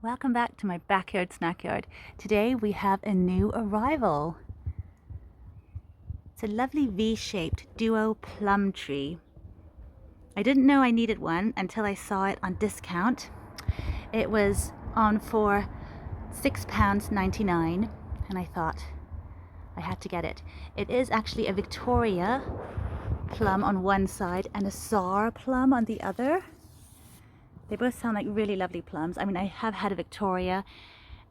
Welcome back to my backyard snack yard. Today we have a new arrival. It's a lovely V-shaped duo plum tree. I didn't know I needed one until I saw it on discount. It was on for £6.99 and I thought I had to get it. It is actually a Victoria plum on one side and a Czar plum on the other. They both sound like really lovely plums. I mean, I have had a Victoria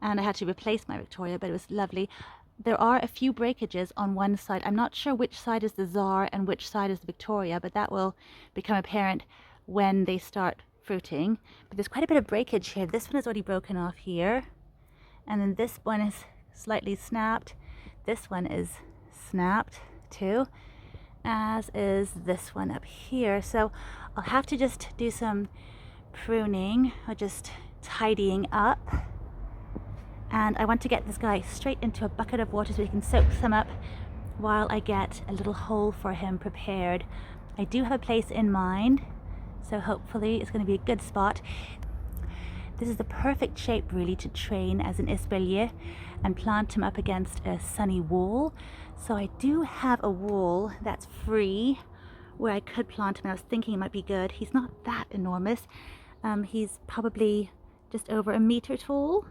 and I had to replace my Victoria, but it was lovely. There are a few breakages on one side. I'm not sure which side is the Czar and which side is the Victoria, but that will become apparent when they start fruiting. But there's quite a bit of breakage here. This one is already broken off here, and then this one is slightly snapped. This one is snapped too, as is this one up here. So I'll have to just do some pruning or just tidying up. And I want to get this guy straight into a bucket of water so he can soak some up while I get a little hole for him prepared. I do have a place in mind, so hopefully it's going to be a good spot. This is the perfect shape really to train as an espalier and plant him up against a sunny wall. So I do have a wall that's free where I could plant him. I was thinking it might be good. He's not that enormous. He's probably just over 1 meter tall,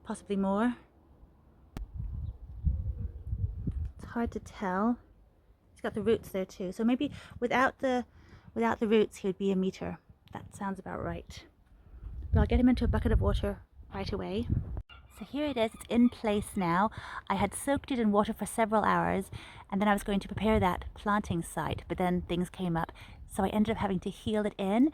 possibly more. It's hard to tell. He's got the roots there too, so maybe without the roots he would be 1 meter. That sounds about right. But I'll get him into a bucket of water right away. So here it is, it's in place now. I had soaked it in water for several hours and then I was going to prepare that planting site, but then things came up. So I ended up having to heel it in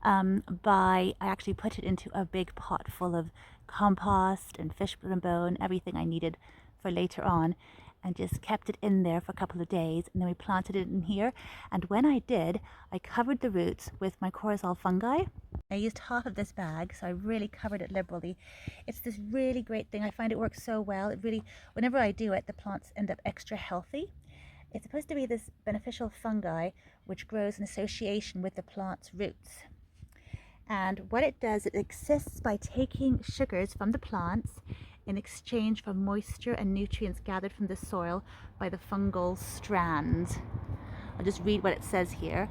I actually put it into a big pot full of compost and fish blood and bone, everything I needed for later on, and just kept it in there for a couple of days, and then we planted it in here. And when I did, I covered the roots with my mycorrhizal fungi. I used half of this bag, so I really covered it liberally. It's this really great thing. I find it works so well. It really, whenever I do it, the plants end up extra healthy. It's supposed to be this beneficial fungi which grows in association with the plant's roots. And what it does, it exists by taking sugars from the plants in exchange for moisture and nutrients gathered from the soil by the fungal strands. I'll just read what it says here.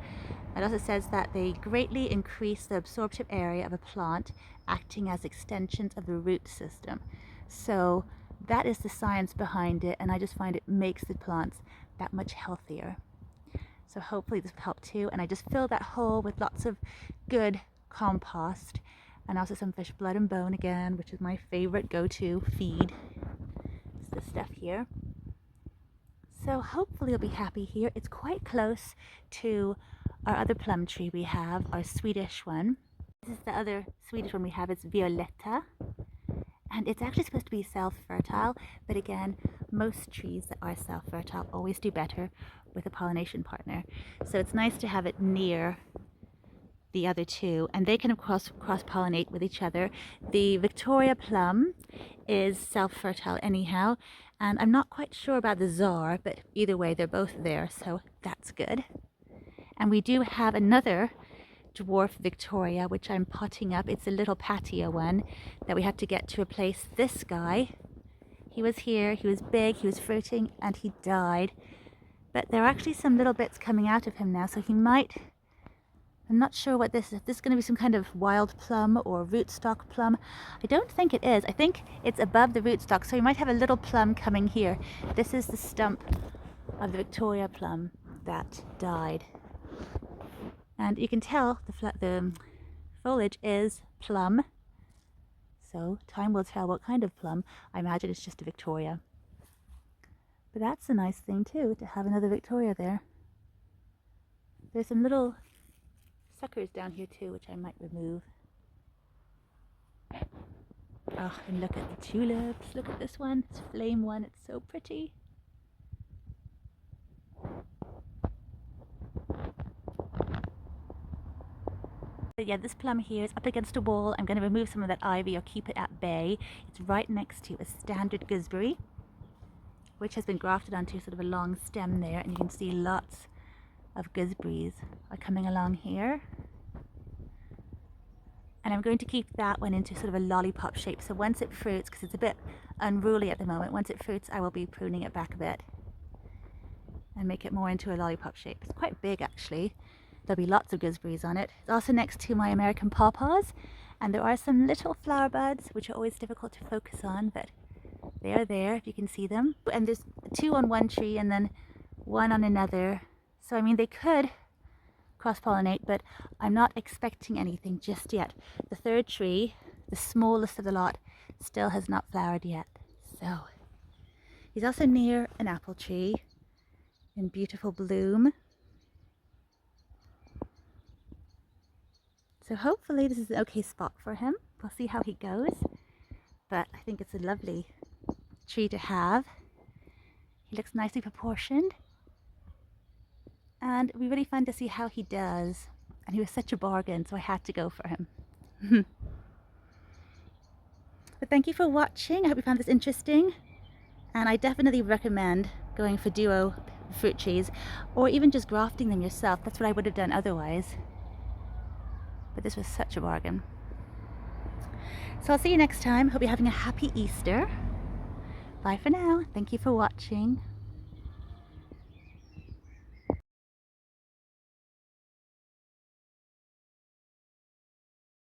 It also says that they greatly increase the absorptive area of a plant, acting as extensions of the root system. So that is the science behind it, and I just find it makes the plants that much healthier. So hopefully this will help too. And I just fill that hole with lots of good compost and also some fish blood and bone again, which is my favorite go-to feed. It's this stuff here. So hopefully you'll be happy here. It's quite close to our other plum tree we have, our Swedish one. This is the other Swedish one we have. It's Violetta. And it's actually supposed to be self-fertile, but again, most trees that are self-fertile always do better with a pollination partner. So it's nice to have it near the other two, and they can of course cross-pollinate with each other. The Victoria plum is self-fertile anyhow, and I'm not quite sure about the Czar, but either way they're both there, so that's good. And we do have another dwarf Victoria, which I'm potting up. It's a little patio one that we had to get to replace this guy. He was here, he was big, he was fruiting, and he died. But there are actually some little bits coming out of him now, so he might, I'm not sure what this is. If this is going to be some kind of wild plum or rootstock plum. I don't think it is. I think it's above the rootstock, so you might have a little plum coming here. This is the stump of the Victoria plum that died. And you can tell the foliage is plum. So time will tell what kind of plum. I imagine it's just a Victoria. But that's a nice thing too, to have another Victoria there. There's some little suckers down here too, which I might remove. Oh, and look at the tulips. Look at this one. It's flame one. It's so pretty. But yeah, this plum here is up against a wall. I'm going to remove some of that ivy or keep it at bay. It's right next to a standard gooseberry, which has been grafted onto sort of a long stem there, and you can see lots of gooseberries are coming along here. And I'm going to keep that one into sort of a lollipop shape. So once it fruits, because it's a bit unruly at the moment, once it fruits I will be pruning it back a bit and make it more into a lollipop shape. It's quite big actually. There'll be lots of gooseberries on it. It's also next to my American pawpaws, and there are some little flower buds which are always difficult to focus on, but they are there if you can see them. And there's 2 on one tree and then 1 on another. So I mean they could cross-pollinate, but I'm not expecting anything just yet. The 3rd tree, the smallest of the lot, still has not flowered yet. So he's also near an apple tree in beautiful bloom. So hopefully this is an okay spot for him. We'll see how he goes, but I think it's a lovely tree to have. He looks nicely proportioned, and it'll be really fun to see how he does. And he was such a bargain, so I had to go for him. But thank you for watching. I hope you found this interesting, and I definitely recommend going for duo fruit trees, or even just grafting them yourself. That's what I would have done otherwise, but this was such a bargain. So I'll see you next time. Hope you're having a happy Easter. Bye for now. Thank you for watching.